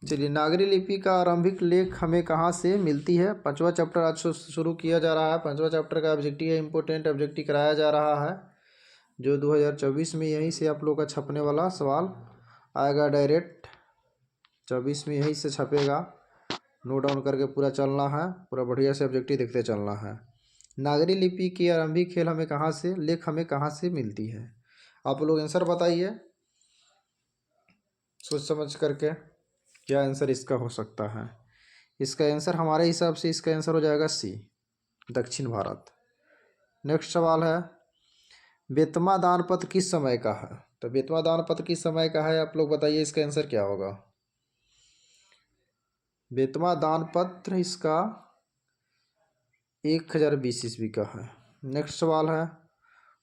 चलिए, नागरी लिपि का आरंभिक लेख हमें कहाँ से मिलती है। पांचवा चैप्टर आज शुरू किया जा रहा है। पांचवा चैप्टर का ऑब्जेक्टिव है, इम्पोर्टेंट ऑब्जेक्टिव कराया जा रहा है, जो 2024 में यहीं से आप लोग का छपने वाला सवाल आएगा डायरेक्ट। 24 में यहीं से छपेगा। नोट डाउन करके पूरा चलना है, पूरा बढ़िया से ऑब्जेक्टिव देखते चलना है। नागरी लिपि की आरंभिक खेल हमें कहाँ से लेख हमें कहाँ से मिलती है। आप लोग आंसर बताइए सोच समझ करके, क्या आंसर इसका हो सकता है। इसका आंसर हमारे हिसाब से इसका आंसर हो जाएगा सी, दक्षिण भारत। नेक्स्ट सवाल है, बेतमा दान पत्र किस समय का है। तो बेतमा दान पत्र किस समय का है, आप लोग बताइए इसका आंसर क्या होगा। बेतमा दान पत्र इसका 1020 ईस्वी का है। नेक्स्ट सवाल है,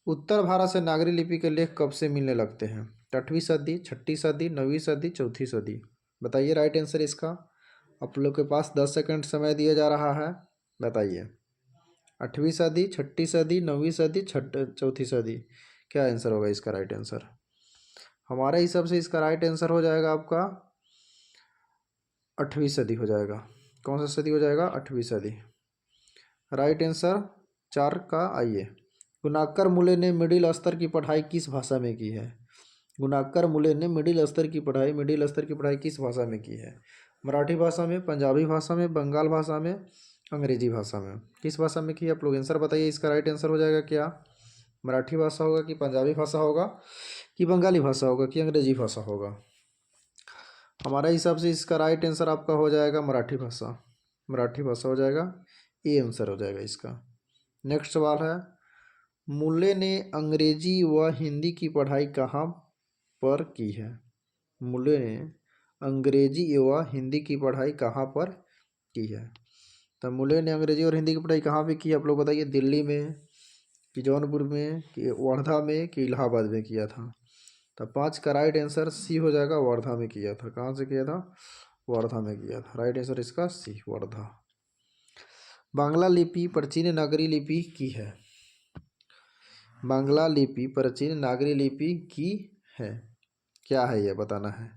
उत्तर भारत से नागरी लिपि के लेख कब से मिलने लगते हैं। 8वीं सदी, 6ठी सदी, 9वीं सदी, 4थी सदी। बताइए राइट आंसर इसका। आप लोग के पास 10 सेकंड समय दिया जा रहा है, बताइए। 8वीं सदी, 6ठी सदी, 9वीं सदी, 4थी सदी। क्या आंसर होगा इसका राइट आंसर। हमारे हिसाब से इसका राइट आंसर हो जाएगा आपका 8वीं सदी हो जाएगा। कौन सा सदी हो जाएगा, 8वीं सदी। राइट आंसर 4 का। आइए, गुणाकर मुले ने मिडिल स्तर की पढ़ाई किस भाषा में की है। गुणाकर मुले ने मिडिल स्तर की पढ़ाई किस भाषा में की है। मराठी भाषा में, पंजाबी भाषा में, बंगाल भाषा में, अंग्रेजी भाषा में। किस भाषा में की, आप लोग आंसर बताइए। इसका राइट आंसर हो जाएगा क्या, मराठी भाषा होगा कि पंजाबी भाषा होगा कि बंगाली भाषा होगा कि अंग्रेजी भाषा होगा। हमारे हिसाब से इसका राइट आंसर आपका हो जाएगा मराठी भाषा। मराठी भाषा हो जाएगा, ये आंसर हो जाएगा इसका। नेक्स्ट सवाल है, मुले ने अंग्रेजी व हिंदी की पढ़ाई कहाँ पर की है। मुले ने अंग्रेजी एवं हिंदी की पढ़ाई कहाँ पर की है। तो मुले ने अंग्रेजी और हिंदी की पढ़ाई कहाँ पे की, आप लोग बताइए। दिल्ली में कि जौनपुर में कि वर्धा में कि इलाहाबाद में किया था। तो 5 का राइट आंसर सी हो जाएगा, वर्धा में किया था। कहाँ से किया था, वर्धा में किया था। राइट आंसर इसका सी, वर्धा। बांग्ला लिपि प्राचीन नागरी लिपि की है। बांग्ला लिपि प्राचीन नागरी लिपि की है। क्या है यह बताना है।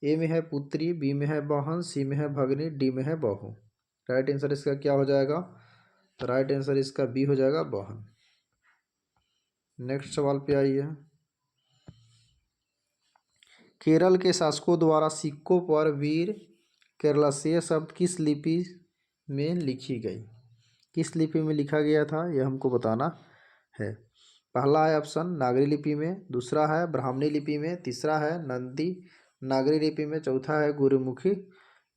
ए में है पुत्री, बी में है बहन, सी में है भगनी, डी में है बहू। राइट आंसर इसका क्या हो जाएगा, तो राइट आंसर इसका बी हो जाएगा, बहन। नेक्स्ट सवाल पे आइए, केरल के शासकों द्वारा सिक्कों पर वीर केरलासेय शब्द किस लिपि में लिखी गई। किस लिपि में लिखा गया था, यह हमको बताना है। पहला है ऑप्शन नागरी लिपि में, दूसरा है ब्राह्मणी लिपि में, तीसरा है नंदी नागरी लिपि में, चौथा है गुरुमुखी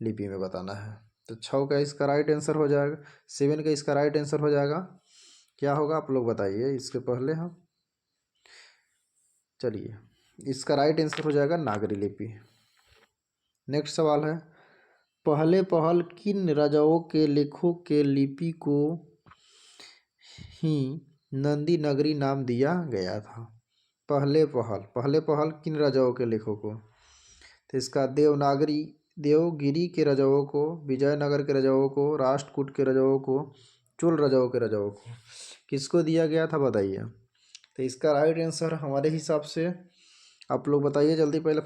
लिपि में बताना है। तो 6 का इसका राइट आंसर हो जाएगा, 7 का इसका राइट आंसर हो जाएगा। क्या होगा आप लोग बताइए इसके पहले हम। चलिए, इसका राइट आंसर हो जाएगा नागरी लिपि। नेक्स्ट सवाल है, पहले पहल किन राजाओं के लेखों के लिपि को ही नंदी नगरी नाम दिया गया था। पहले पहल किन राजाओं के लेखों को। तो इसका देवगिरी के राजाओं को, विजयनगर के राजाओं को, राष्ट्रकूट के राजाओं को, चोल राजाओं के राजाओं को किसको दिया गया था बताइए। तो इसका राइट आंसर हमारे हिसाब से आप लोग बताइए जल्दी, पहले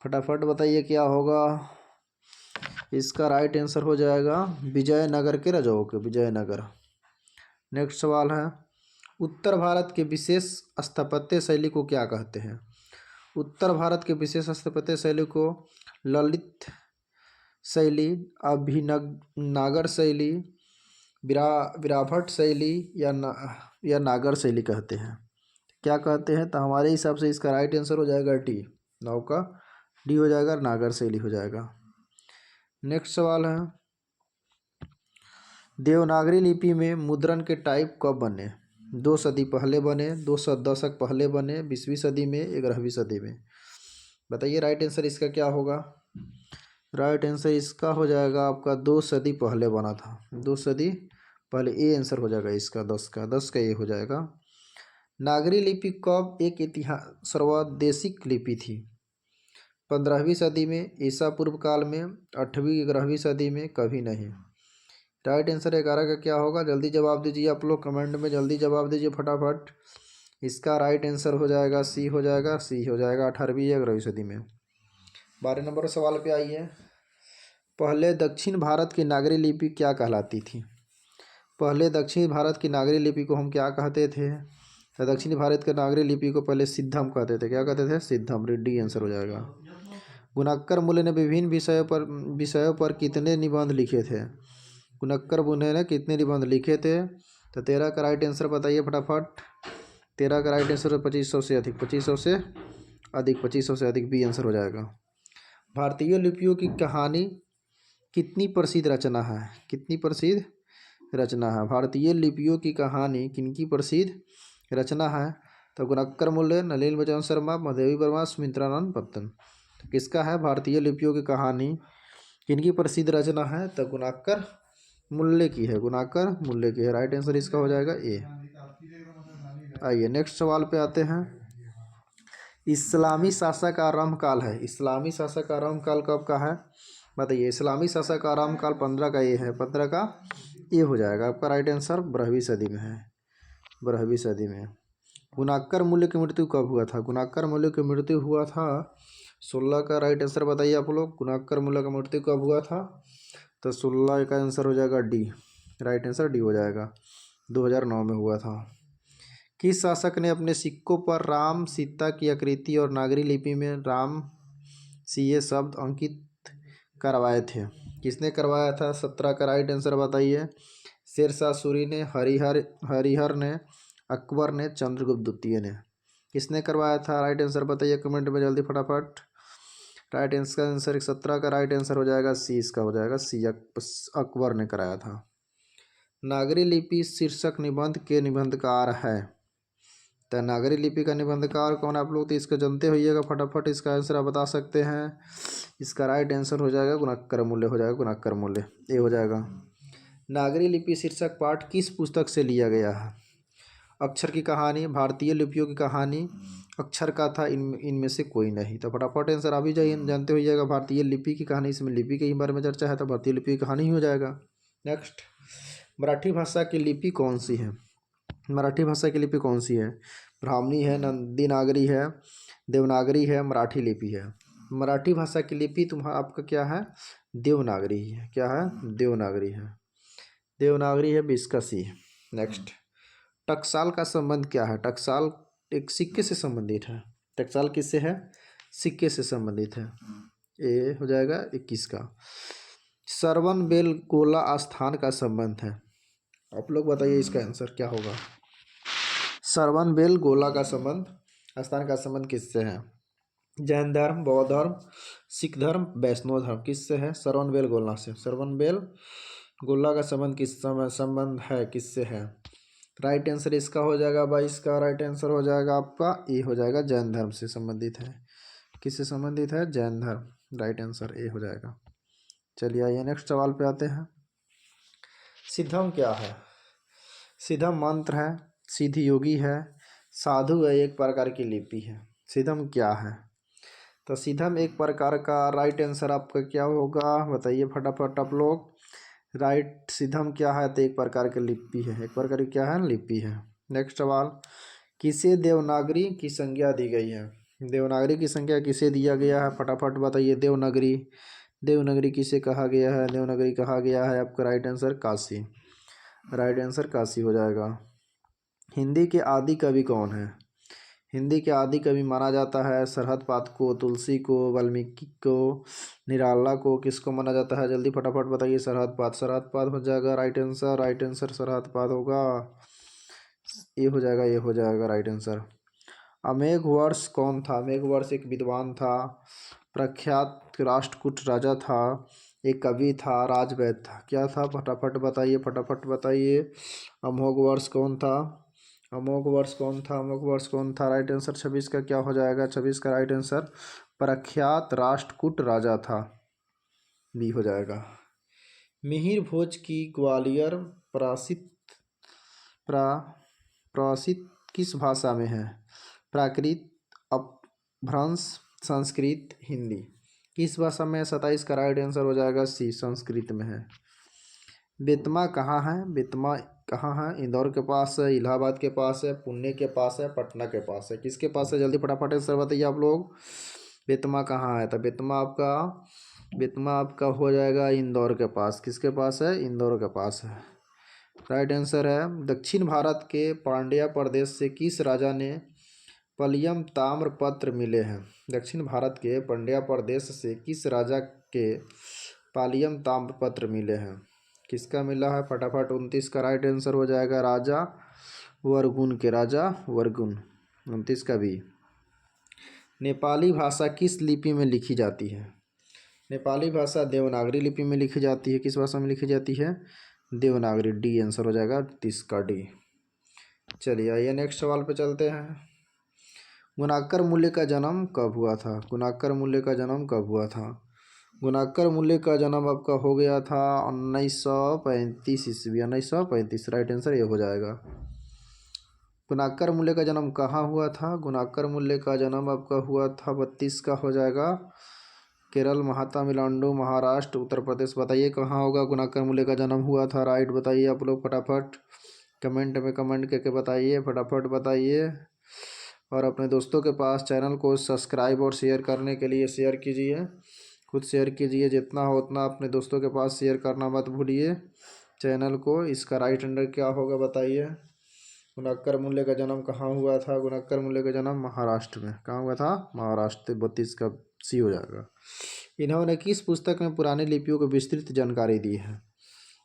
फटाफट बताइए क्या होगा। इसका राइट आंसर हो जाएगा विजयनगर के राजाओं के, विजयनगर। नेक्स्ट सवाल है, उत्तर भारत के विशेष स्थापत्य शैली को क्या कहते हैं। उत्तर भारत के विशेष स्थापत्य शैली को ललित शैली, अभिनव शैली, विराभट शैली या नागर शैली कहते हैं। क्या कहते हैं, तो हमारे हिसाब से इसका राइट आंसर हो जाएगा डी, 9 का डी हो जाएगा, नागर शैली हो जाएगा। नेक्स्ट सवाल है, देवनागरी लिपि में मुद्रण के टाइप कब बने। 2 सदी पहले बने, 2 दशक पहले बने, 20वीं सदी में, 11वीं सदी में। बताइए राइट आंसर इसका क्या होगा। राइट आंसर इसका हो जाएगा आपका 2 सदी पहले बना था, 2 सदी पहले। ए आंसर हो जाएगा इसका, 10 का ये हो जाएगा। नागरी लिपि कब एक सर्वदेशिक लिपि थी। 15वीं सदी में, ईसा पूर्व काल में, 8वीं 11वीं सदी में, कभी नहीं। राइट आंसर 11 का क्या होगा, जल्दी जवाब दीजिए आप लोग, कमेंट में जल्दी जवाब दीजिए फटाफट। इसका राइट आंसर हो जाएगा सी हो जाएगा, सी हो जाएगा, 18वीं या 11वीं सदी में। 12 नंबर सवाल पे आइए। पहले दक्षिण भारत की नागरी लिपि क्या कहलाती थी? पहले दक्षिण भारत की नागरी लिपि को हम क्या कहते थे? तो दक्षिणी भारत के नागरी लिपि को पहले सिद्धम कहते थे। क्या कहते थे? सिद्धम। डी आंसर हो जाएगा। गुणाकर मूल्य ने विभिन्न विषयों पर कितने निबंध लिखे थे? गुणाकर मूल्य ने कितने निबंध लिखे थे? तो 13 का राइट आंसर बताइए फटाफट। 13 का राइट आंसर 2500 से अधिक। 2500 से अधिक। 2500 से अधिक बी आंसर हो जाएगा। भारतीय लिपियों की कहानी कितनी प्रसिद्ध रचना है? कितनी प्रसिद्ध रचना है? भारतीय लिपियों की कहानी किनकी प्रसिद्ध रचना है? तो गुणाकर मूल्य, नलिनी बचन शर्मा, महादेवी वर्मा, सुमित्रानंद पत्तन। तो किसका है भारतीय लिपियों की कहानी किनकी प्रसिद्ध रचना है? तो गुणाकर मूल्य की है। गुणाकर मूल्य की है। राइट आंसर इसका हो जाएगा ए। आइए नेक्स्ट सवाल पे आते हैं। इस्लामी शासक का आरंभ काल है। इस्लामी शासक का आरंभ काल कब का है? बताइए। इस्लामी शासक का आरंभ काल 15 का ये है। 15 का ये हो जाएगा आपका राइट आंसर। 12वीं सदी में है। 12वीं सदी में। गुणाकर मूल्य की मृत्यु कब हुआ था? गुणाकर मूल्य की मृत्यु हुआ था 16 का राइट आंसर बताइए आप लोग। गुणाकर मूल्य का मृत्यु कब हुआ था? तो 16 का आंसर हो जाएगा डी। राइट आंसर डी हो जाएगा। 2009 में हुआ था। किस शासक ने अपने सिक्कों पर राम सीता की आकृति और नागरी लिपि में राम सीए शब्द अंकित करवाए थे? किसने करवाया था? 17 का राइट आंसर बताइए। शेरशाह सूरी ने, हरिहर ने, अकबर ने, चंद्रगुप्त द्वितीय ने। किसने करवाया था? राइट आंसर बताइए कमेंट में जल्दी फटाफट। राइट आंसर 17 का राइट आंसर हो जाएगा सी। इसका हो जाएगा सी। अकबर ने कराया था। नागरी लिपि शीर्षक निबंध के निबंधकार है। तो नागरी लिपि का निबंधकार कौन? आप लोग तो इसको जानते होइएगा। फटाफट इसका आंसर आप बता सकते हैं। इसका राइट आंसर हो जाएगा गुणाकर मूल्य हो जाएगा। गुणाकर मूल्य ये हो जाएगा। नागरी लिपि शीर्षक पाठ किस पुस्तक से लिया गया है? अक्षर की कहानी, भारतीय लिपियों की कहानी, अक्षर का था, इनमें से कोई नहीं। तो फटाफट आंसर आप ही जानते होइएगा। भारतीय लिपि की कहानी, इसमें लिपि के ही बारे में चर्चा है तो भारतीय लिपि की कहानी ही हो जाएगा। नेक्स्ट, मराठी भाषा की लिपि कौन सी है? मराठी भाषा की लिपि कौन सी है? ब्राह्मणी है, नंदी नागरी है, देवनागरी है, मराठी लिपि है। मराठी भाषा की लिपि तुम्हारा आपका क्या है? देवनागरी है। क्या है? देवनागरी है। देवनागरी है 20 का सी। नेक्स्ट, टकसाल का संबंध क्या है? टकसाल एक सिक्के से संबंधित है। टकसाल किससे है? सिक्के से संबंधित है। ये हो जाएगा 21 का। सरवन बेल गोला आस्थान का संबंध है। आप लोग बताइए इसका आंसर क्या होगा? सरवन बेल गोला का संबंध, आस्थान का संबंध किससे है? जैन धर्म, बौद्ध धर्म, सिख धर्म, वैष्णव धर्म। किससे है? सरवन बेल गोला से। सरवन बेल गोला का संबंध संबंध है किससे है? राइट आंसर इसका हो जाएगा 22 का राइट आंसर हो जाएगा आपका ए हो जाएगा। जैन धर्म से संबंधित है। किससे संबंधित है? जैन धर्म। राइट आंसर ए हो जाएगा। चलिए आइए नेक्स्ट सवाल पे आते हैं। सिद्धम क्या है? सिद्धम मंत्र है, सिद्धि योगी है, साधु है, एक प्रकार की लिपि है। सिद्धम क्या है? तो सिद्धम एक प्रकार का। राइट आंसर आपका क्या होगा बताइए फटाफट आप लोग। राइट, सिद्धम क्या है? तो एक प्रकार की लिपि है। एक प्रकार की क्या है? लिपि है। नेक्स्ट सवाल, किसे देवनागरी की संज्ञा दी गई है? देवनागरी की संज्ञा किसे दिया गया है? फटाफट बताइए। देवनागरी, देवनागरी किसे कहा गया है? देवनागरी कहा गया है आपका right answer Kashi. Right answer Kashi हो जाएगा। हिंदी के आदि कवि कौन है? हिंदी के आदि कवि माना जाता है सरहद पाठ को, तुलसी को, वाल्मीकि को, निराला को। किसको माना जाता है? जल्दी फटाफट बताइए। सरहद पाठ। सरहद पाठ हो जाएगा राइट आंसर। राइट आंसर सरहद पाठ होगा। ये हो जाएगा। ये हो जाएगा राइट आंसर। अमेघवर्ष कौन था? अमेघवर्ष एक विद्वान था, प्रख्यात राष्ट्रकूट राजा था, एक कवि था, राजवैद्य था। क्या था? फटाफट बताइए। फटाफट बताइए। अमोघवर्ष कौन था? अमोघवर्ष कौन था? अमोघवर्ष कौन था? राइट आंसर 26 का क्या हो जाएगा? 26 का राइट आंसर प्रख्यात राष्ट्रकूट राजा था। बी हो जाएगा। मिहिर भोज की ग्वालियर प्रासित किस भाषा में है? प्राकृत, अपभ्रंश, संस्कृत, हिंदी। किस भाषा में? 27 का राइट आंसर हो जाएगा सी। संस्कृत में है। बेतमा कहाँ है? बेतमा कहाँ है? इंदौर के पास है, इलाहाबाद के पास है, पुणे के पास है, पटना के पास है। किसके पास है? जल्दी फटाफट आंसर बताइए आप लोग। बेतमा कहाँ है? तो बेतमा आपका हो जाएगा इंदौर के पास। किसके पास है? इंदौर के पास है। राइट आंसर है दक्षिण भारत के पांड्या प्रदेश से किस राजा ने पलियम ताम्र पत्र मिले हैं? दक्षिण भारत के पांड्या प्रदेश से किस राजा के पालियम ताम्र पत्र मिले हैं? किसका मिला है? फटाफट 29 का राइट आंसर हो जाएगा राजा वर्गुन के। राजा वर्गुन 29 का भी। नेपाली भाषा किस लिपि में लिखी जाती है? नेपाली भाषा देवनागरी लिपि में लिखी जाती है। किस भाषा में लिखी जाती है? देवनागरी। डी आंसर हो जाएगा 30 का डी। चलिए आइए नेक्स्ट सवाल पे चलते हैं। गुणाकर मूल्य का जन्म कब हुआ था? गुणाकर मूल्य का जन्म कब हुआ था? गुणाकर मूल्य का जन्म आपका हो गया था 1935 ईस्वी। 1935 राइट आंसर ये हो जाएगा। गुणाकर मूल्य का जन्म कहाँ हुआ था? गुणाकर मूल्य का जन्म आपका हुआ था 32 का हो जाएगा केरल, तमिलनाडु, महाराष्ट्र, उत्तर प्रदेश। बताइए कहाँ होगा गुणाकर मूल्य का जन्म हुआ था? राइट बताइए आप लोग फटाफट कमेंट में कमेंट करके बताइए, फटाफट बताइए। और अपने दोस्तों के पास चैनल को सब्सक्राइब और शेयर करने के लिए शेयर कीजिए, खुद शेयर कीजिए, जितना हो उतना अपने दोस्तों के पास शेयर करना मत भूलिए चैनल को। इसका राइट आंसर क्या होगा बताइए? गुणाकर मूल्य का जन्म कहाँ हुआ था? गुणाकर मूल्य का जन्म महाराष्ट्र में। कहाँ हुआ था? महाराष्ट्र। 32 का सी हो जाएगा। इन्होंने किस पुस्तक में पुरानी लिपियों को विस्तृत जानकारी दी है?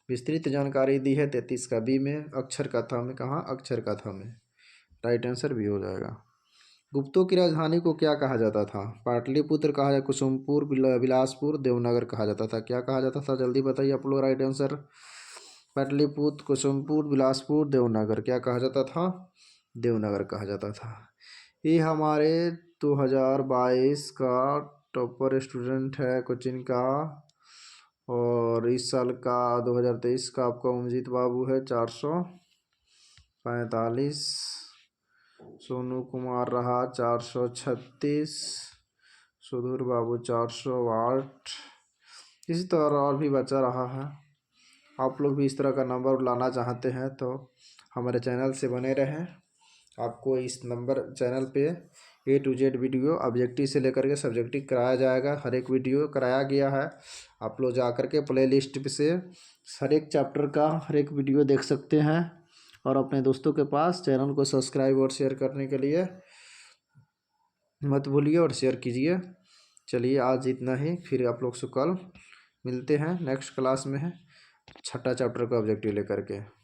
विस्तृत जानकारी दी है 33 का बी में। अक्षर कथा में। कहाँ? अक्षर कथा में। राइट आंसर भी हो जाएगा। गुप्तों की राजधानी को क्या कहा जाता था? पाटलिपुत्र कहा जाता, कुसुमपुर, बिलासपुर, देवनगर कहा जाता था। क्या कहा जाता था? जल्दी बताइए आप लोग राइट आंसर। पाटलिपुत्र, कुसुमपुर, बिलासपुर, देवनगर। क्या कहा जाता था? देवनगर कहा जाता था। ये हमारे 2022 का टॉपर स्टूडेंट है कोचिंग का, और इस साल का 2023 का आपका उमजीत बाबू है 445, सोनू कुमार रहा 436, सुधीर बाबू 408। इसी तरह और भी बचा रहा है। आप लोग भी इस तरह का नंबर लाना चाहते हैं तो हमारे चैनल से बने रहें। आपको इस नंबर चैनल पे A to Z video objective से लेकर के सब्जेक्टिव कराया जाएगा। हर एक वीडियो कराया गया है। आप लोग जा कर के प्ले लिस्ट से हर एक चैप्टर का हर एक वीडियो देख सकते हैं। और अपने दोस्तों के पास चैनल को सब्सक्राइब और शेयर करने के लिए मत भूलिए और शेयर कीजिए। चलिए आज इतना ही, फिर आप लोग से कल मिलते हैं नेक्स्ट क्लास में है छठा चैप्टर का ऑब्जेक्टिव लेकर के।